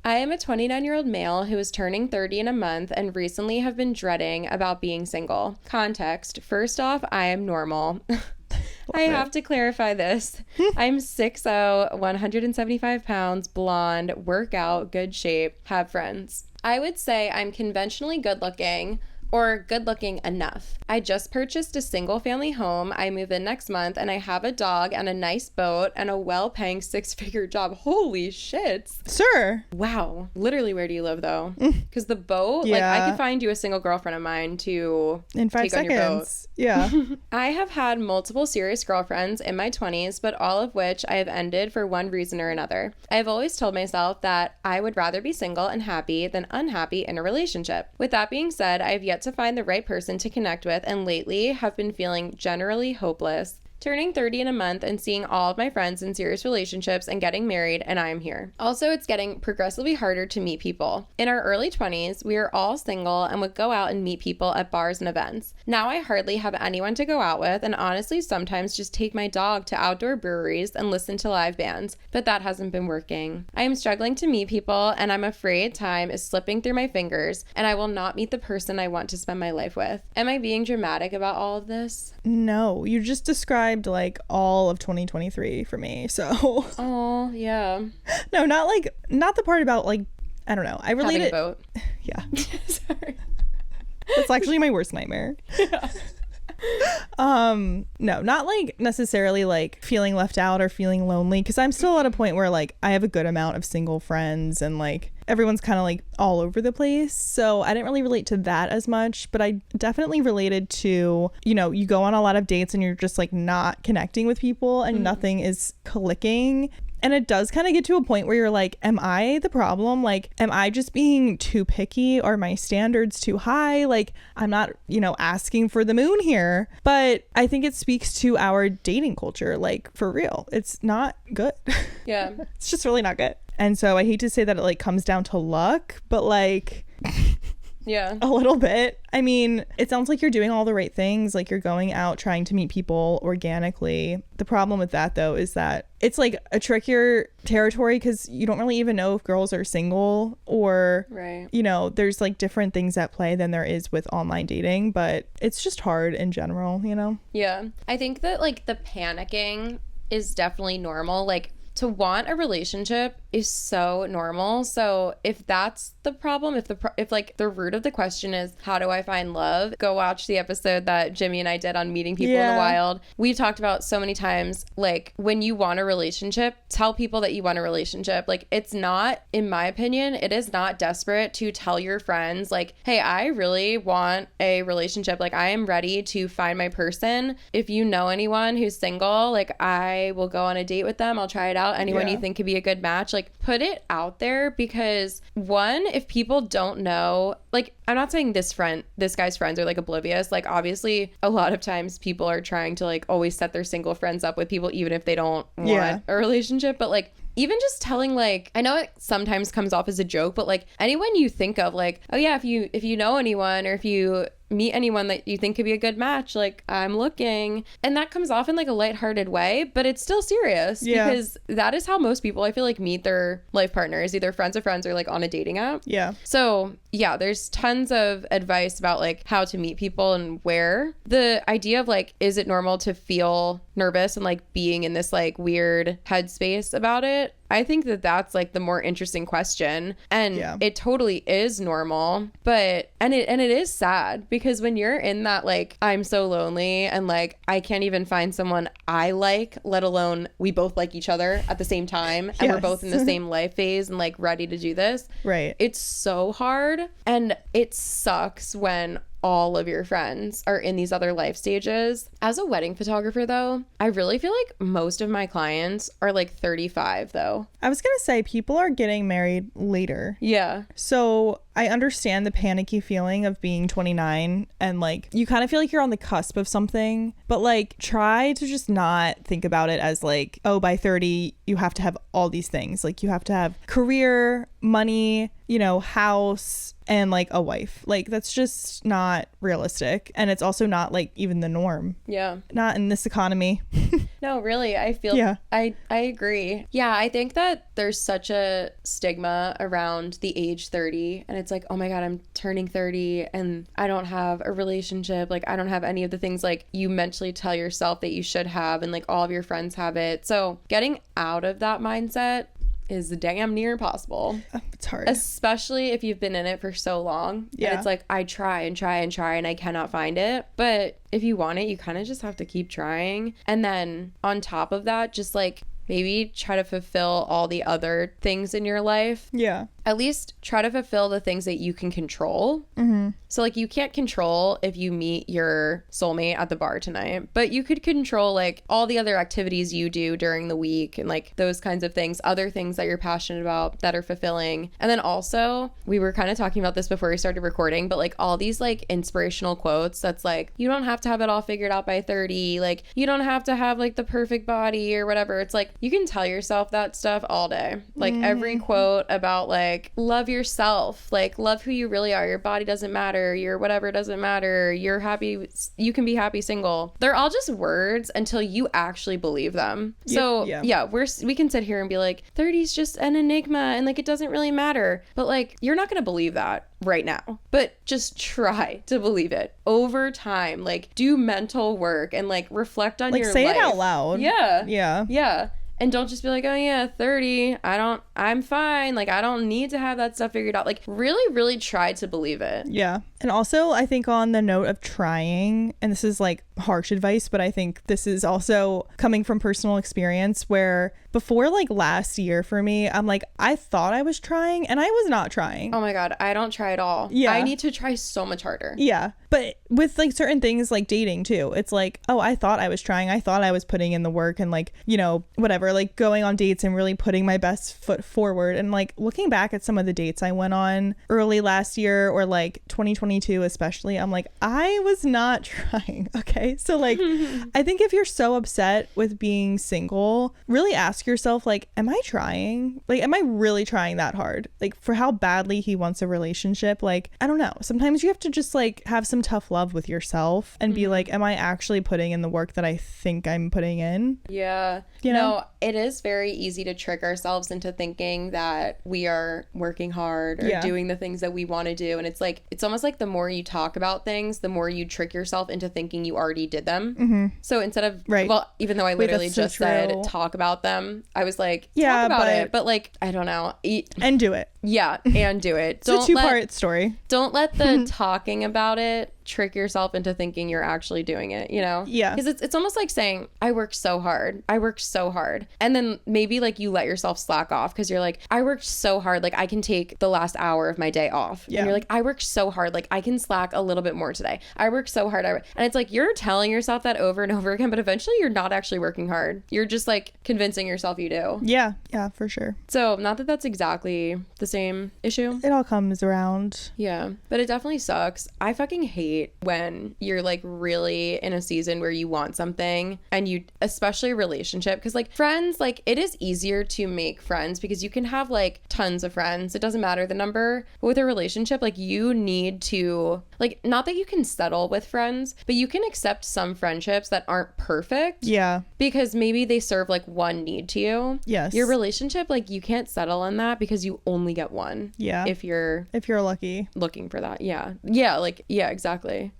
I am a 29-year-old male who is turning 30 in a month and recently have been dreading about being single. Context. First off, I am normal. I have to clarify this. I'm 6'0", 175 pounds, blonde, work out, good shape, have friends. I would say I'm conventionally good looking, or good looking enough. I just purchased a single family home. I move in next month and I have a dog and a nice boat and a well-paying 6-figure job. Holy shit. Sir. Wow. Literally, where do you live though? Because the boat, like I could find you a single girlfriend of mine to in 5 take seconds. On your boat. Yeah. I have had multiple serious girlfriends in my 20s, but all of which I have ended for one reason or another. I have always told myself that I would rather be single and happy than unhappy in a relationship. With that being said, I have yet to find the right person to connect with and lately have been feeling generally hopeless. Turning 30 in a month and seeing all of my friends in serious relationships and getting married, and I am here. Also, it's getting progressively harder to meet people. In our early 20s, we were all single and would go out and meet people at bars and events. Now I hardly have anyone to go out with and honestly sometimes just take my dog to outdoor breweries and listen to live bands, but that hasn't been working. I am struggling to meet people and I'm afraid time is slipping through my fingers and I will not meet the person I want to spend my life with. Am I being dramatic about all of this? No, you just described like all of 2023 for me, so oh yeah. No, not the part about like, I don't know, I relate having a boat. Yeah. Sorry, that's actually my worst nightmare. Yeah. No, not like necessarily like feeling left out or feeling lonely, because I'm still at a point where like I have a good amount of single friends and like everyone's kind of like all over the place, so I didn't really relate to that as much, but I definitely related to, you know, you go on a lot of dates and you're just like not connecting with people and nothing is clicking. And it does kind of get to a point where you're like, am I the problem? Like, am I just being too picky? Are my standards too high? Like, I'm not, you know, asking for the moon here. But I think it speaks to our dating culture. Like, for real, it's not good. Yeah. It's just really not good. And so I hate to say that it like comes down to luck, but like... Yeah. A little bit. I mean, it sounds like you're doing all the right things. Like you're going out trying to meet people organically. The problem with that, though, is that it's like a trickier territory because you don't really even know if girls are single or, right. You know, there's like different things at play than there is with online dating. But it's just hard in general, you know? Yeah. I think that like the panicking is definitely normal. Like, to want a relationship is so normal. So if that's the problem, if like the root of the question is how do I find love, go watch the episode that Jimmy and I did on meeting people in the wild. We talked about so many times, like when you want a relationship, tell people that you want a relationship. Like it's not, in my opinion, it is not desperate to tell your friends like, hey, I really want a relationship. Like I am ready to find my person. If you know anyone who's single, like I will go on a date with them. I'll try it out. Anyone you think could be a good match, like put it out there, because one, if people don't know, like I'm not saying this guy's friends are like oblivious. Like obviously a lot of times people are trying to like always set their single friends up with people even if they don't want a relationship, but like even just telling, like, I know it sometimes comes off as a joke, but like anyone you think of, like, oh yeah, if you know anyone or if you meet anyone that you think could be a good match, like I'm looking, and that comes off in like a lighthearted way, but it's still serious because that is how most people I feel like meet their life partners, either friends of friends or like on a dating app. So yeah, there's tons of advice about like how to meet people and where. The idea of like, is it normal to feel nervous and like being in this like weird headspace about it? I think that that's like the more interesting question, and it totally is normal, but and it is sad because when you're in that like I'm so lonely and like I can't even find someone I like, let alone we both like each other at the same time and we're both in the same life phase and like ready to do this. Right. It's so hard, and it sucks when all of your friends are in these other life stages. As a wedding photographer though, I really feel like most of my clients are like 35 though. I was gonna say people are getting married later. Yeah. So I understand the panicky feeling of being 29 and like you kind of feel like you're on the cusp of something, but like try to just not think about it as like, oh, by 30 you have to have all these things. Like you have to have career, money, you know, house, and like a wife. Like that's just not realistic, and it's also not like even the norm. Not in this economy. No, really, I feel I agree. Yeah, I think that there's such a stigma around the age 30, and it's like, oh my God, I'm turning 30 and I don't have a relationship. Like, I don't have any of the things like you mentally tell yourself that you should have, and like all of your friends have it. So getting out of that mindset is damn near impossible. It's hard. Especially if you've been in it for so long. Yeah. And it's like, I try and try and try and I cannot find it. But if you want it, you kind of just have to keep trying. And then on top of that, just like maybe try to fulfill all the other things in your life. Yeah. At least try to fulfill the things that you can control. So like you can't control if you meet your soulmate at the bar tonight, but you could control like all the other activities you do during the week and like those kinds of things, other things that you're passionate about that are fulfilling. And then also, we were kind of talking about this before we started recording, but like all these like inspirational quotes that's like, you don't have to have it all figured out by 30. Like you don't have to have like the perfect body or whatever. It's like you can tell yourself that stuff all day. Like every quote about like love yourself, like love who you really are. Your body doesn't matter. Your whatever doesn't matter. You're happy. You can be happy single. They're all just words until you actually believe them. So yeah, we can sit here and be like, 30 is just an enigma and like it doesn't really matter. But like you're not gonna believe that right now. But just try to believe it over time. Like do mental work and like reflect on like your say life. it out loud. Yeah. And don't just be like, oh yeah, 30, I'm fine. Like, I don't need to have that stuff figured out. Like, really, really try to believe it. Yeah. And also, I think on the note of trying, and this is like harsh advice, but I think this is also coming from personal experience where before like last year for me, I'm like, I thought I was trying and I was not trying. Oh my God, I don't try at all. Yeah. I need to try so much harder. Yeah. But with like certain things like dating too, it's like, oh, I thought I was trying. I thought I was putting in the work and like, you know, whatever, like going on dates and really putting my best foot forward. And like looking back at some of the dates I went on early last year or like 2022 especially, I'm like, I was not trying. Okay. So like, I think if you're so upset with being single, really ask yourself, like, am I trying? Like, am I really trying that hard? Like for how badly he wants a relationship? Like, I don't know. Sometimes you have to just like have some tough love with yourself and be like, am I actually putting in the work that I think I'm putting in? Yeah. You know? No, it is very easy to trick ourselves into thinking that we are working hard or doing the things that we want to do. And it's like, it's almost like the more you talk about things, the more you trick yourself into thinking you already did them. So instead of, well, even though I literally just said talk about them, I was like, talk about it. But like, I don't know. And do it. Yeah, and do it. It's a two-part story. Don't let the talking about it trick yourself into thinking you're actually doing it, you know? Yeah. Because it's almost like saying, I worked so hard. And then maybe like you let yourself slack off because you're like, I worked so hard. Like I can take the last hour of my day off. Yeah. And you're like, I worked so hard. Like I can slack a little bit more today. I worked so hard. And it's like, you're telling yourself that over and over again, but eventually you're not actually working hard. You're just like convincing yourself you do. Yeah. Yeah, for sure. So not that that's exactly the same issue. It all comes around. Yeah. But it definitely sucks. I fucking hate when you're like really in a season where you want something and you, especially a relationship, because like friends, like it is easier to make friends because you can have like tons of friends. It doesn't matter the number. But with a relationship, like you need to, like, not that you can settle with friends, but you can accept some friendships that aren't perfect. Yeah. Because maybe they serve like one need to you. Yes. Your relationship, like you can't settle on that because you only get one. Yeah. If you're lucky. Looking for that. Yeah. Yeah. Like, yeah, exactly.